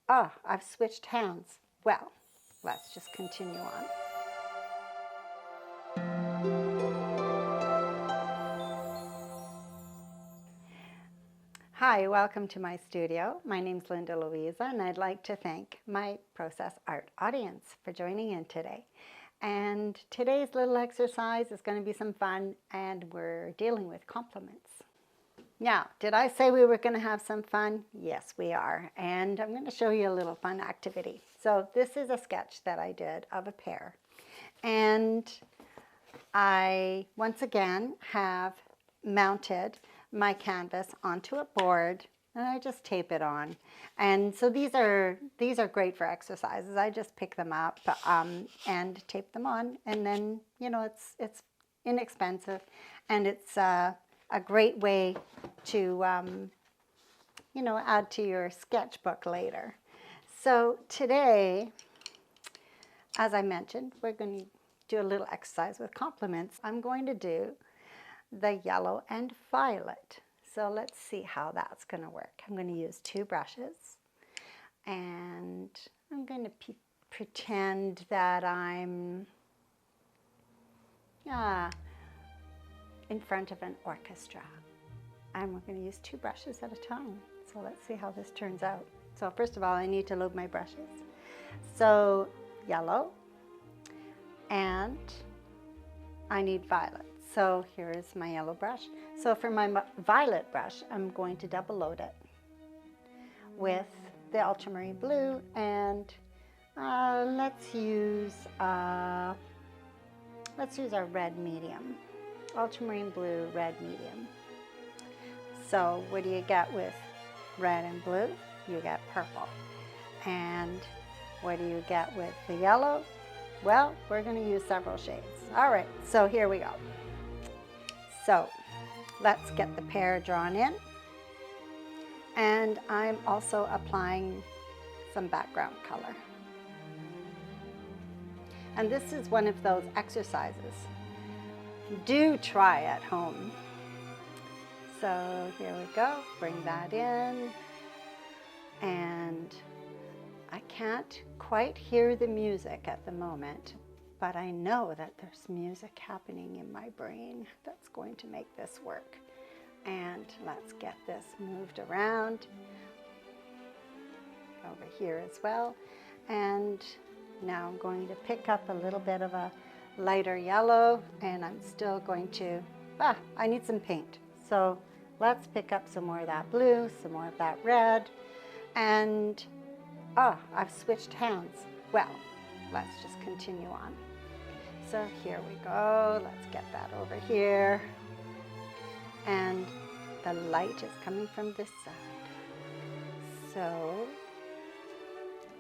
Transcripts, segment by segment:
Oh, I've switched hands. Well, let's just continue on. Hi, welcome to my studio. My name's Linda Lovisa, and I'd like to thank my Process Art audience for joining in today. And today's little exercise is going to be some fun, and we're dealing with complements. Now, did I say we were going to have some fun? Yes, we are. And I'm going to show you a little fun activity. So this is a sketch that I did of a pear. And I, once again, have mounted my canvas onto a board, and I just tape it on. And so these are great for exercises. I just pick them up and tape them on, and then it's inexpensive, and it's a great way to add to your sketchbook later. So today, as I mentioned, we're going to do a little exercise with complements. I'm going to do the yellow and violet. So let's see how that's going to work. I'm going to use two brushes, and I'm going to pretend that I'm in front of an orchestra. And we're going to use two brushes at a time. So let's see how this turns out. So first of all, I need to load my brushes. So yellow, and I need violet. So here's my yellow brush. So for my violet brush, I'm going to double load it with the ultramarine blue, and let's use our red medium. Ultramarine blue, red medium. So what do you get with red and blue? You get purple. And what do you get with the yellow? Well, we're going to use several shades. All right, so here we go. So let's get the pear drawn in. And I'm also applying some background color. And this is one of those exercises. Do try at home. So here we go, bring that in. And I can't quite hear the music at the moment, but I know that there's music happening in my brain that's going to make this work. And let's get this moved around over here as well. And now I'm going to pick up a little bit of a lighter yellow, and I'm still going to, I need some paint. So let's pick up some more of that blue, some more of that red, and I've switched hands. Well, let's just continue on. So here we go. Let's get that over here. And the light is coming from this side. So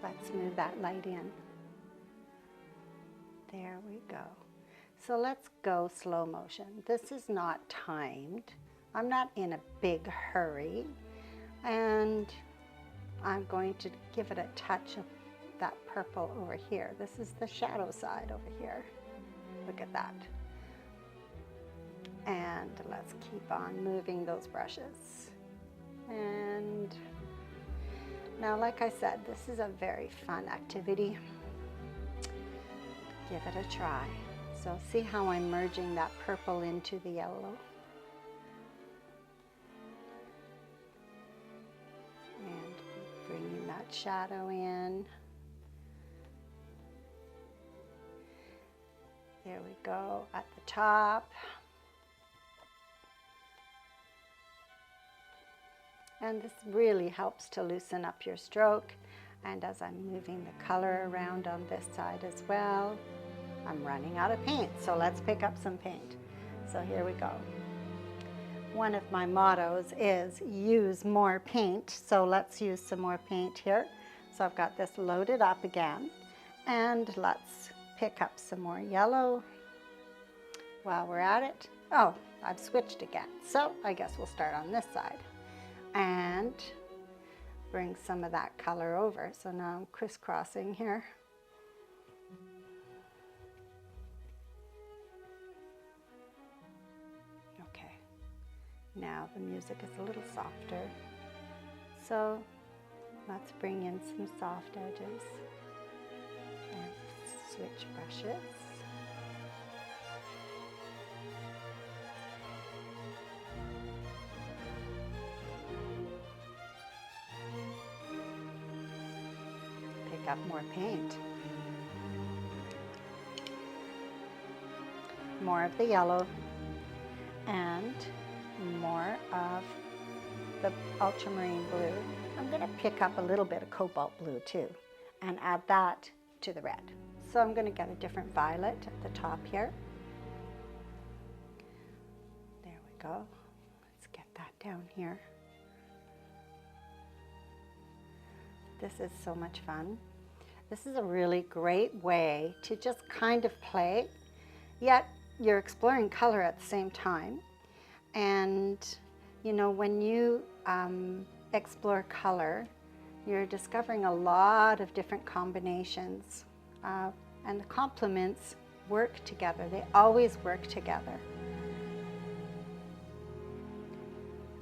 let's move that light in. There we go. So let's go slow motion. This is not timed. I'm not in a big hurry. And I'm going to give it a touch of that purple over here. This is the shadow side over here. Look at that. And let's keep on moving those brushes. And now, like I said, this is a very fun activity. Give it a try. So see how I'm merging that purple into the yellow. And bringing that shadow in. There we go, at the top. And this really helps to loosen up your stroke. And as I'm moving the color around on this side as well, I'm running out of paint, so let's pick up some paint. So here we go. One of my mottos is use more paint, so let's use some more paint here. So I've got this loaded up again, and let's pick up some more yellow while we're at it. Oh, I've switched again, so I guess we'll start on this side. And bring some of that color over. So now I'm crisscrossing here. Okay, now the music is a little softer. So Let's bring in some soft edges and switch brushes. Pick up more paint. More of the yellow and more of the ultramarine blue. I'm going to pick up a little bit of cobalt blue too and add that to the red. So I'm going to get a different violet at the top here. There we go. Let's get that down here. This is so much fun. This is a really great way to just kind of play, yet you're exploring color at the same time. And you know, when you explore color, you're discovering a lot of different combinations, and the complements work together. They always work together.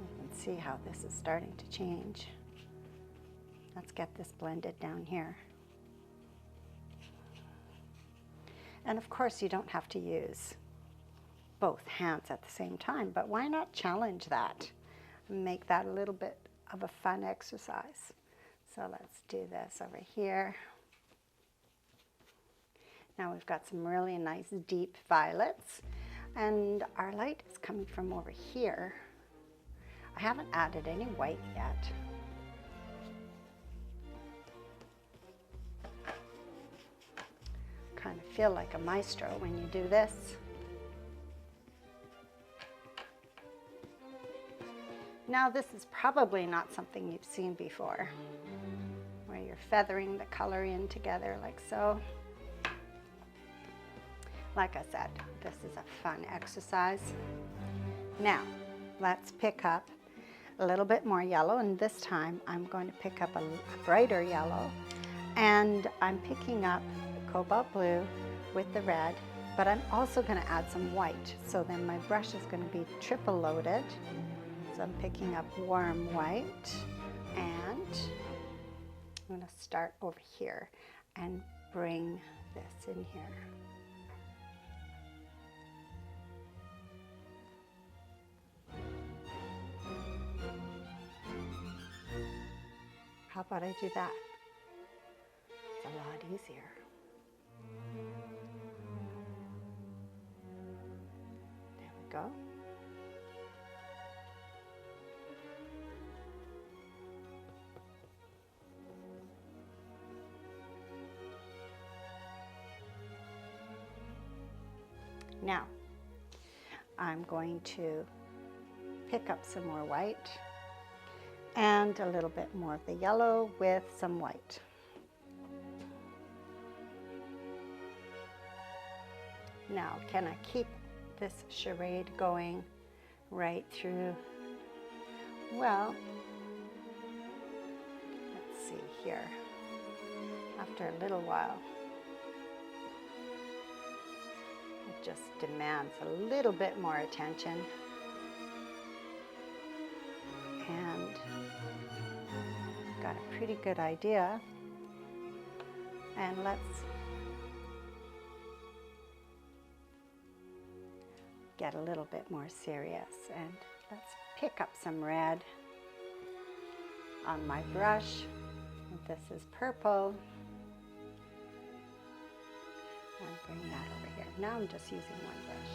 You can see how this is starting to change. Let's get this blended down here. And of course, you don't have to use both hands at the same time, but why not challenge that and make that a little bit of a fun exercise? So let's do this over here. Now we've got some really nice deep violets, and our light is coming from over here. I haven't added any white yet. Kind of feel like a maestro when you do this. Now this is probably not something you've seen before, where you're feathering the color in together like so. Like I said, this is a fun exercise. Now, let's pick up a little bit more yellow, and this time I'm going to pick up a brighter yellow, and I'm picking up cobalt blue with the red, but I'm also going to add some white, so then my brush is going to be triple loaded. So I'm picking up warm white, and I'm going to start over here and bring this in here. How about I do that? It's a lot easier. There we go. Now, I'm going to pick up some more white and a little bit more of the yellow with some white. Now, can I keep this charade going right through? Well, let's see here. After a little while, it just demands a little bit more attention. And got a pretty good idea. And let's get a little bit more serious, and let's pick up some red on my brush. This is purple. And bring that over here. Now I'm just using one brush,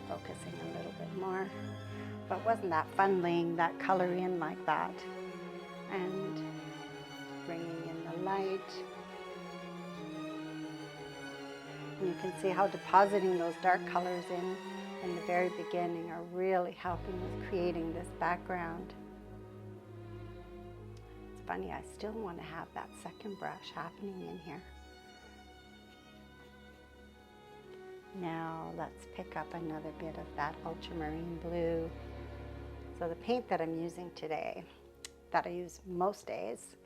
focusing a little bit more. But wasn't that fun laying that color in like that? And bringing in the light. And you can see how depositing those dark colors in the very beginning are really helping with creating this background. It's funny, I still want to have that second brush happening in here. Now let's pick up another bit of that ultramarine blue. So the paint that I'm using today, that I use most days,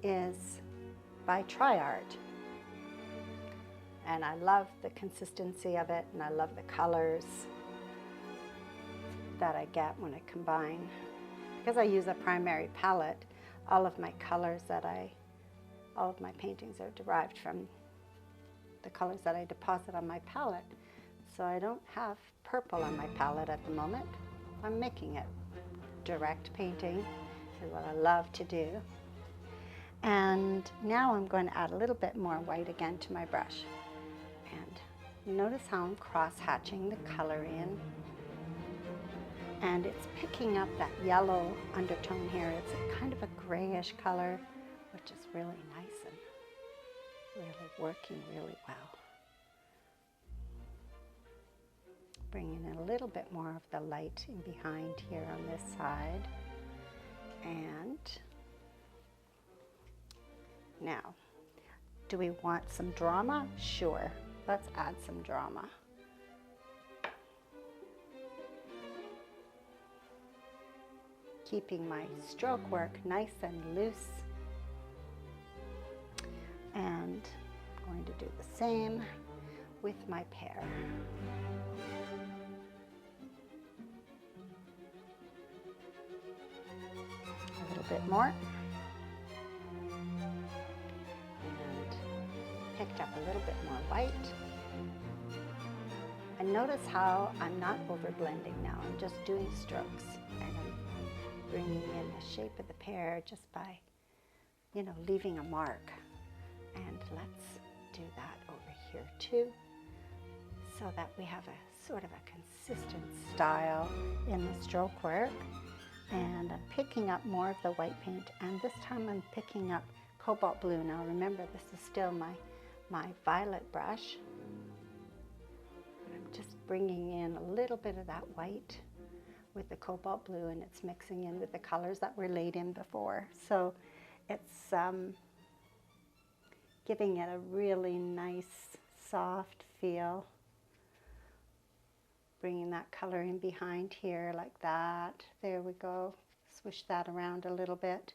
is by TriArt. And I love the consistency of it, and I love the colors that I get when I combine because I use a primary palette, all of my paintings are derived from the colors that I deposit on my palette. So I don't have purple on my palette at the moment. I'm making it. Direct painting is what I love to do. And now I'm going to add a little bit more white again to my brush. And notice how I'm cross-hatching the color in. And it's picking up that yellow undertone here. It's a kind of a grayish color, which is really nice and really working really well. Bringing in a little bit more of the light in behind here on this side. And now, do we want some drama? Sure, let's add some drama. Keeping my stroke work nice and loose. And I'm going to do the same with my pear. A little bit more. And picked up a little bit more white. And notice how I'm not over blending now. I'm just doing strokes. And I'm bringing in the shape of the pear just by, leaving a mark. And let's do that over here too, so that we have a sort of a consistent style in the stroke work. And I'm picking up more of the white paint, and this time I'm picking up cobalt blue. Now remember, this is still my violet brush. And I'm just bringing in a little bit of that white with the cobalt blue, and it's mixing in with the colors that were laid in before. So it's giving it a really nice, soft feel. Bringing that color in behind here like that. There we go. Swish that around a little bit.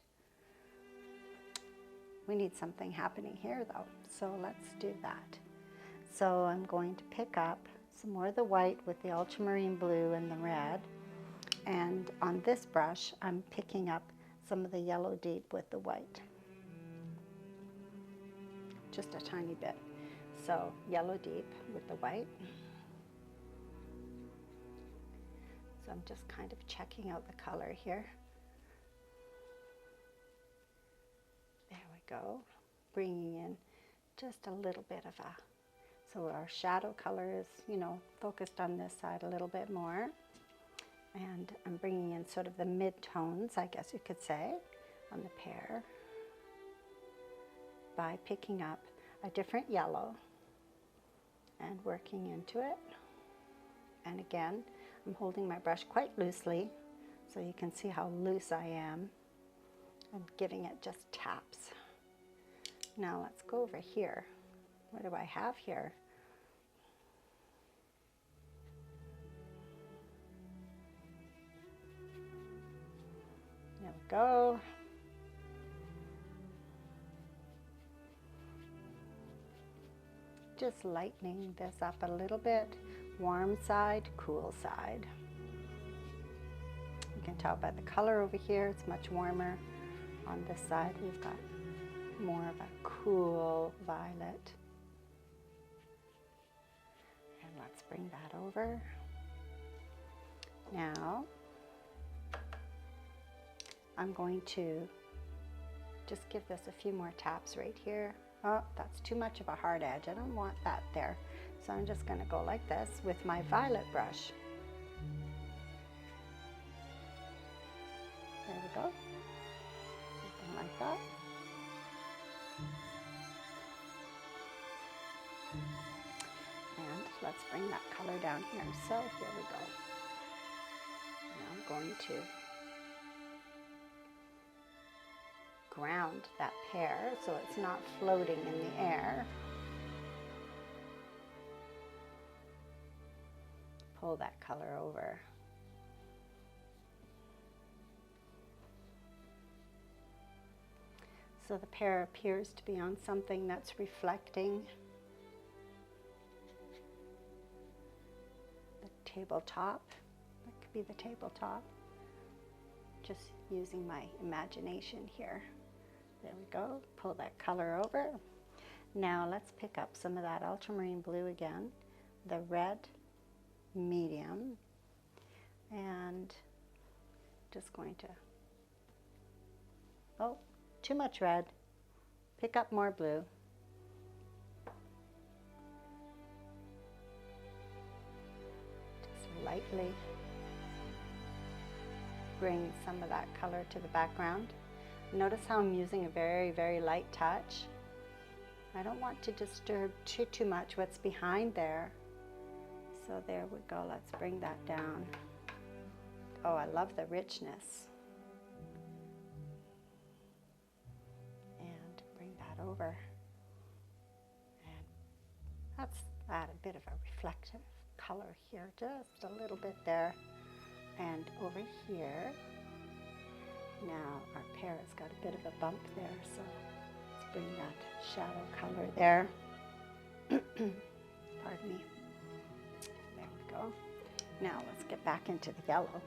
We need something happening here though, so let's do that. So I'm going to pick up some more of the white with the ultramarine blue and the red. And on this brush, I'm picking up some of the yellow deep with the white. Just a tiny bit. So yellow deep with the white. So I'm just kind of checking out the color here. There we go. Bringing in just a little bit of so our shadow color is, focused on this side a little bit more. And I'm bringing in sort of the mid-tones, I guess you could say, on the pear, by picking up a different yellow and working into it. And again, I'm holding my brush quite loosely, so you can see how loose I am, and giving it just taps. Now let's go over here. What do I have here? There we go. Just lightening this up a little bit. Warm side, cool side. You can tell by the color over here, it's much warmer. On this side, we've got more of a cool violet. And let's bring that over. Now, I'm going to just give this a few more taps right here. Oh, that's too much of a hard edge. I don't want that there. So I'm just going to go like this with my violet brush. There we go. Something like that. And let's bring that color down here. So here we go. Now I'm going to ground that pear so it's not floating in the air. Pull that color over. So the pear appears to be on something that's reflecting the tabletop. That could be the tabletop. just using my imagination here. There we go, pull that color over. Now let's pick up some of that ultramarine blue again, the red medium, and just going to, oh, too much red, pick up more blue. Just lightly bring some of that color to the background. Notice how I'm using a very, very light touch. I don't want to disturb too much what's behind there. So there we go, let's bring that down. Oh, I love the richness. And bring that over. And let's add a bit of a reflective color here, just a little bit there. And over here, now our pear has got a bit of a bump there, so let's bring that shadow color there. Pardon me. There we go. Now let's get back into the yellow.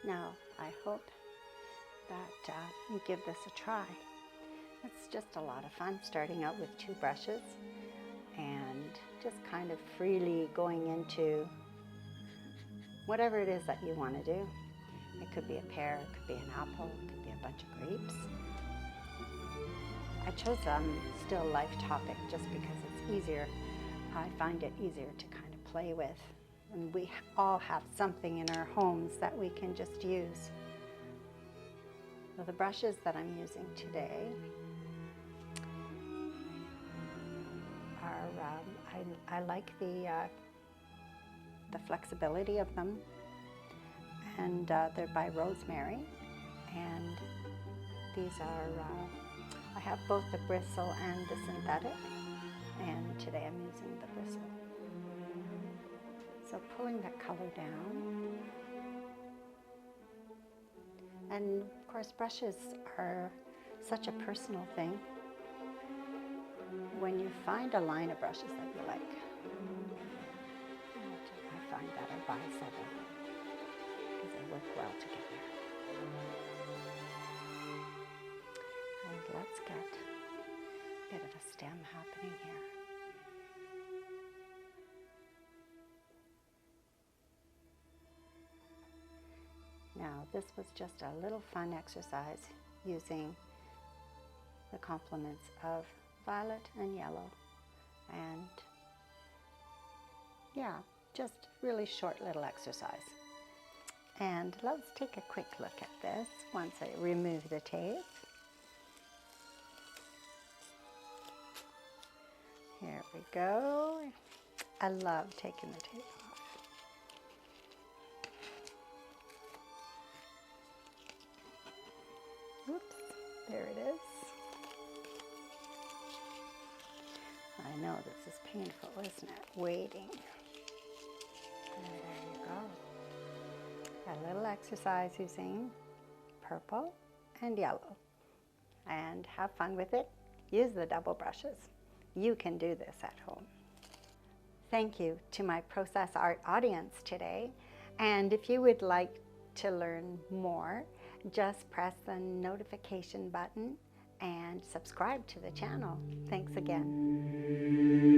Now I hope that you give this a try. It's just a lot of fun starting out with 2 brushes and just kind of freely going into whatever it is that you want to do. It could be a pear, it could be an apple, it could be a bunch of grapes. I chose still life topic just because it's easier. I find it easier to kind of play with. And we all have something in our homes that we can just use. So the brushes that I'm using today are, I like the flexibility of them, and they're by Rosemary, and these are, I have both the bristle and the synthetic, and today I'm using the bristle. So pulling that color down, and of course brushes are such a personal thing. When you find a line of brushes that you like, I find that I buy several because they work well together. And let's get a bit of a stem happening here. Now this was just a little fun exercise using the complements of violet and yellow, and yeah, just really short little exercise. And let's take a quick look at this once I remove the tape. Here we go. I love taking the tape off. Oops, there it is. I know this is painful, isn't it? Waiting. And there you go. A little exercise using purple and yellow. And have fun with it. Use the double brushes. You can do this at home. Thank you to my Process Art audience today. And if you would like to learn more, just press the notification button and subscribe to the channel. Thanks again.